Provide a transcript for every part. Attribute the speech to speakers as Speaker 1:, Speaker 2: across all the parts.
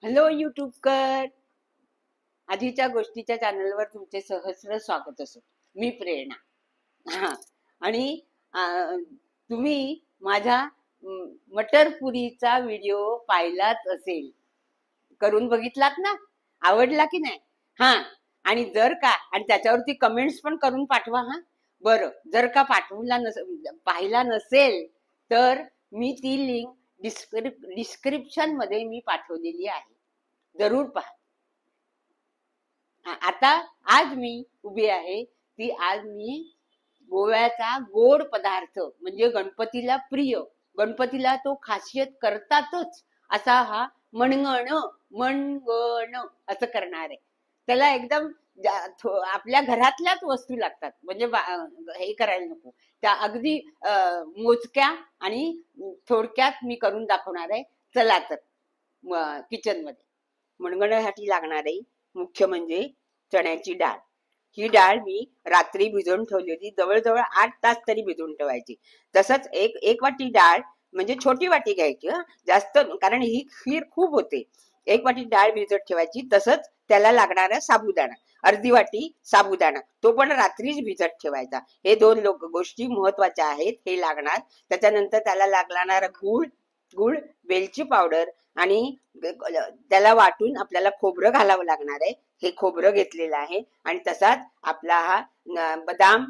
Speaker 1: Hello यूट्यूबकर. आधीच्या गोष्टीच्या चॅनलवर तुमचे सहस्र स्वागत असो. मी प्रेरणा. हा. आणि तुम्ही माझा मटर पुरीचा व्हिडिओ पाहिलाच असेल, करून बघितलात ना? आवडला की नाही? हा. आणि जर का आणि त्याच्यावरती कमेंट्स पण करून पाठवा. हा. बरं, जर का पाहिला नसेल तर मी ती लिंक डिस्क्रिप्शन मध्ये मी पाठवलेली आहे, जरूर पहा. आता आज मी उभी आहे ती आज मी गोव्याचा गोड पदार्थ म्हणजे गणपतीला प्रिय, गणपतीला तो खासियत करतातच असा हा मणगण मणगण असं करणार आहे. त्याला एकदम आपल्या घरातल्याच वस्तू लागतात, म्हणजे हे करायला नको. त्या अगदी मोजक्या आणि थोडक्यात मी करून दाखवणार आहे. चला तर किचन मध्ये. मणगण्यासाठी लागणार आहे मुख्य म्हणजे चण्याची डाळ. ही डाळ मी रात्री भिजवून ठेवली होती, जवळजवळ 8 तास तरी भिजवून ठेवायची. तसंच एक वाटी डाळ, म्हणजे छोटी वाटी घ्यायची, जास्त, कारण ही खीर खूप होते. 1 वाटी डाळ भिजत ठेवायची. तसंच त्याला लागणारा साबुदाणा, अर्धी वाटी साबुदाणा, तो पण रात्रीच भिजत ठेवायचा. हे 2 गोष्टी महत्वाच्या आहेत, हे लागणार. त्याच्यानंतर त्याला लागणारा गुळ, वेलची पावडर, आणि त्याला वाटून आपल्याला खोबरं घालावं लागणार आहे. हे खोबरं घेतलेलं आहे. आणि तसाच आपला हा बदाम,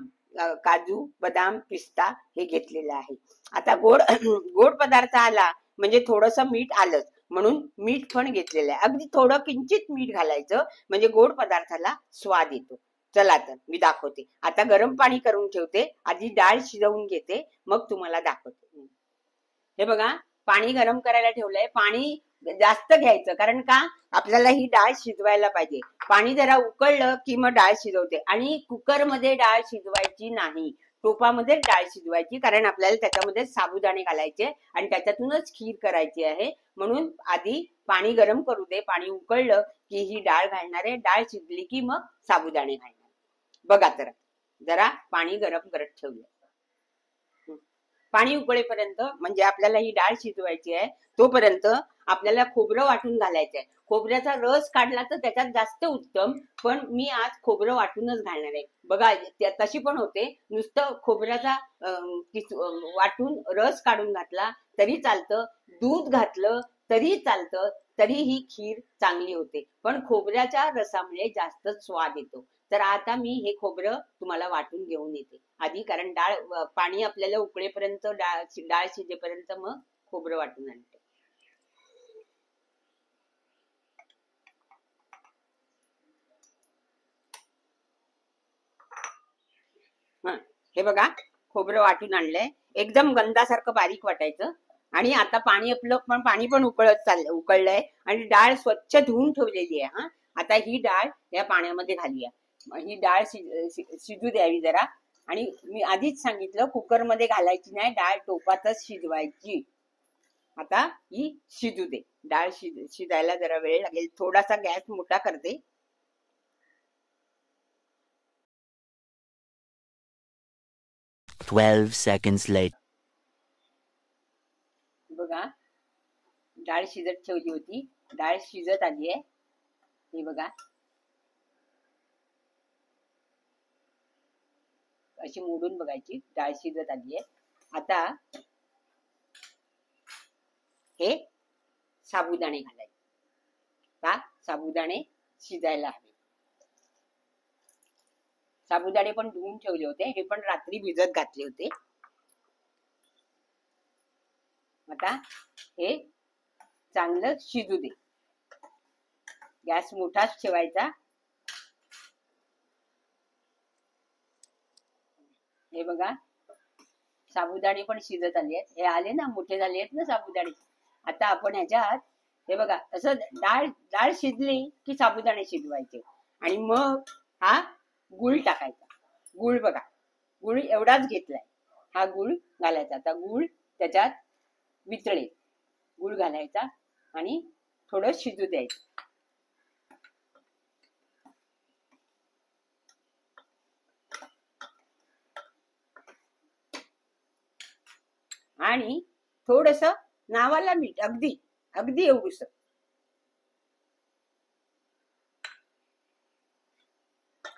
Speaker 1: काजू, बदाम, पिस्ता हे घेतलेलं आहे. आता गोड पदार्थ आला म्हणजे थोडस मीठ आलंच, म्हणून मीठ पण घेतलेलं आहे. अगदी थोडं किंचित मीठ घालायचं, म्हणजे गोड पदार्थाला स्वाद येतो. चला तर मी दाखवते. आता गरम पाणी करून ठेवते, आधी डाळ शिजवून घेते, मग तुम्हाला दाखवते. हे बघा, पाणी गरम करायला ठेवलंय. पाणी जास्त घ्यायचं, कारण का आपल्याला ही डाळ शिजवायला पाहिजे. पाणी जरा उकळलं की मग डाळ शिजवते. आणि कुकरमध्ये डाळ शिजवायची नाही, टोपामध्ये डाळ शिजवायची, कारण आपल्याला त्याच्यामध्ये साबुदाणे घालायचे आणि त्याच्यातूनच खीर करायची आहे. म्हणून आधी पाणी गरम करू दे. पाणी उकळलं की ही डाळ घालणार आहे. डाळ शिजली की मग साबुदाणे घालणार. बघा तर, जरा पाणी गरम करत ठेवलं. पाणी उकळेपर्यंत, म्हणजे आपल्याला ही डाळ शिजवायची आहे, तोपर्यंत आपल्याला खोबरं वाटून घालायचं आहे. खोबऱ्याचा रस काढला तर त्याच्यात जास्त उत्तम, पण मी आज खोबरं वाटूनच घालणार आहे. बघा, तशी पण होते. नुसतं खोबऱ्याचा वाटून रस काढून घातला तरी चालतं, दूध घातलं तरी चालतं, तरी ही खीर चांगली होते. पण खोबऱ्याच्या रसामुळे जास्त स्वाद येतो. तर आता मी हे खोबरं तुम्हाला वाटून घेऊन येते आधी, कारण पाणी आपल्याला उकळेपर्यंत, डाळ शिजेपर्यंत मग खोबरं वाटून आणते. हे बघा, खोबरं वाटून आणलंय. एकदम गंधासारखं बारीक वाटायचं. आणि आता पाणी पण उकळलंय आणि डाळ स्वच्छ धुवून ठेवलेली आहे. आता ही डाळ या पाण्यामध्ये घालूया. ही डाळ शिजू द्यावी जरा. आणि मी आधीच सांगितलं, कुकरमध्ये घालायची नाही, डाळ टोपातच शिजवायची. आता ही शिजू दे. डाळ शिजायला जरा वेळ लागेल. थोडासा गॅस मोठा करते. बघा, डाळ शिजत ठेवली होती, डाळ शिजत आली आहे. हे बघा, अशी मोडून बघायची, डाळ शिजत आली आहे. आता हे साबुदाणे घालायचे. का साबुदाणे शिजायला हवे. साबुदाणे पण धुवून ठेवले होते, हे पण रात्री भिजत घातले होते. आता हे चांगलं शिजू दे. गॅस मोठाच ठेवायचा. हे बघा, साबुदाणे पण शिजत आले आहेत. हे आले ना, मोठे झाले आहेत ना साबुदाणे. आता आपण ह्याच्यात, हे बघा, असं डाळ शिजली की साबुदाणे शिजवायचे. आणि मग हा गुळ टाकायचा. गुळ बघा, गुळ एवढाच घेतलाय, हा गुळ घालायचा. आता गुळ त्याच्यात वितळे, गुळ घालायचा आणि थोडं शिजू द्यायचं. आणि थोडस नावाला मीठ, अगदी अगदी एवढूस.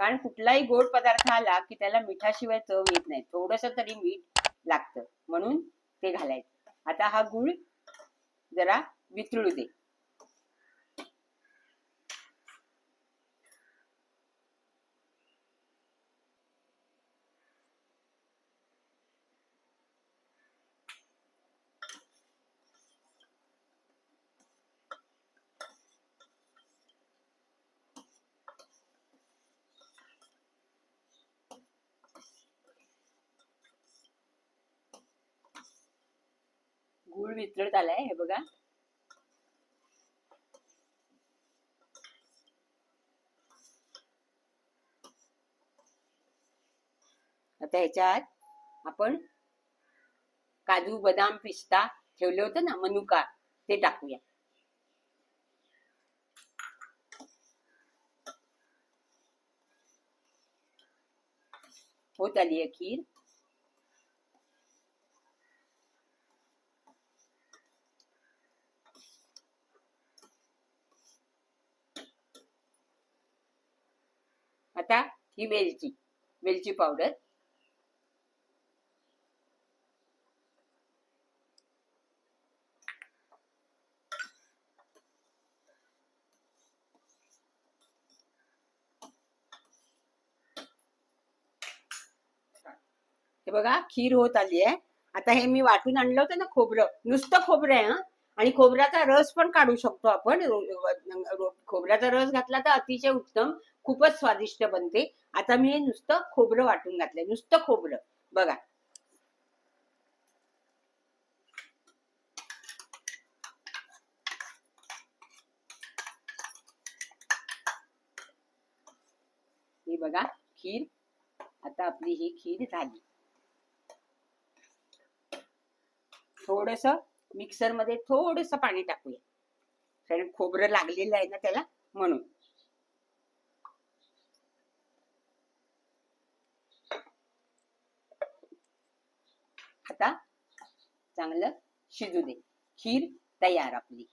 Speaker 1: कारण कुठलाही गोड पदार्थ आला की त्याला मिठाशिवाय चव येत नाही, थोडस तरी मीठ लागतं, म्हणून ते घालायचं. आता हा गुळ जरा वितळू दे. गुळ वितळत आलाय, हे बघा. आता ह्याच्यात आपण काजू, बदाम, पिस्ता ठेवले होते ना, मनुका, ते टाकूया. होत आली आहे खीर. आता ही वेलची पावडर. हे बघा खीर होत आली आहे. आता हे मी वाटून आणलं होतं ना खोबरं, नुसतं खोबरं आहे हा, आणि खोबऱ्याचा रस पण काढू शकतो आपण. खोबऱ्याचा रस घातला तर अतिशय उत्तम, खूपच स्वादिष्ट बनते. आता मी हे नुसतं खोबरं वाटून घातलंय, नुसतं खोबरं. बघा, ही बघा खीर. आता आपली ही खीर झाली. थोडस मिक्सर मध्ये थोडस पाणी टाकूया, कारण खोबरं लागलेलं आहे ना त्याला, म्हणून. आता चांगलं शिजू दे. खीर तयार आपली.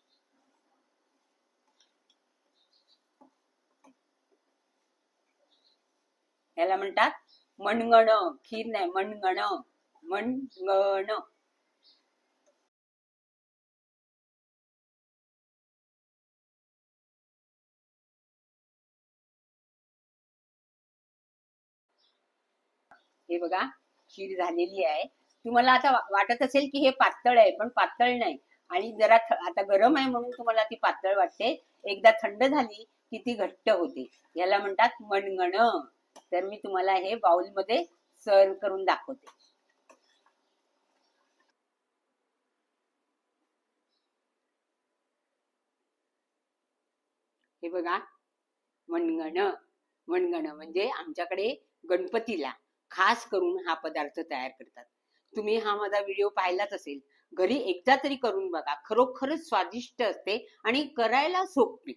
Speaker 1: याला म्हणतात मणगण. खीर नाही, मणगण. मणगण. हे बघा खीर झालेली आहे. तुम्हाला आता वाटत असेल की हे पातळ आहे, पण पातळ नाही. आणि जरा आता गरम आहे म्हणून तुम्हाला ती पातळ वाटते, एकदा थंड झाली की ती घट्ट होते. याला म्हणतात मणगण. तर मी तुम्हाला हे बाउल मध्ये सर्व करून दाखवते. हे बघा मणगण. मणगण म्हणजे आमच्याकडे गणपतीला खास करून हा पदार्थ तयार करतात. तुम्ही हा माझा व्हिडिओ पाहिलाच असेल, घरी एकदा तरी करून बघा. खरोखरच स्वादिष्ट असते आणि करायला सोपी.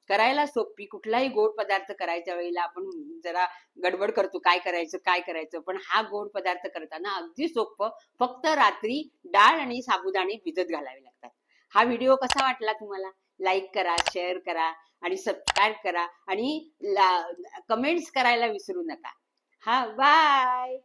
Speaker 1: करायला सोपी. कुठलाही गोड पदार्थ करायच्या वेळेला आपण जरा गडबड करतो, काय करायचं काय करायचं, पण हा गोड पदार्थ करताना अगदी सोपं. फक्त रात्री डाळ आणि साबुदाणे भिजत घालावे लागतात. हा व्हिडिओ कसा वाटला तुम्हाला? लाईक करा, शेअर करा आणि सबस्क्राईब करा आणि कमेंट्स करायला विसरू नका. हा, बाय.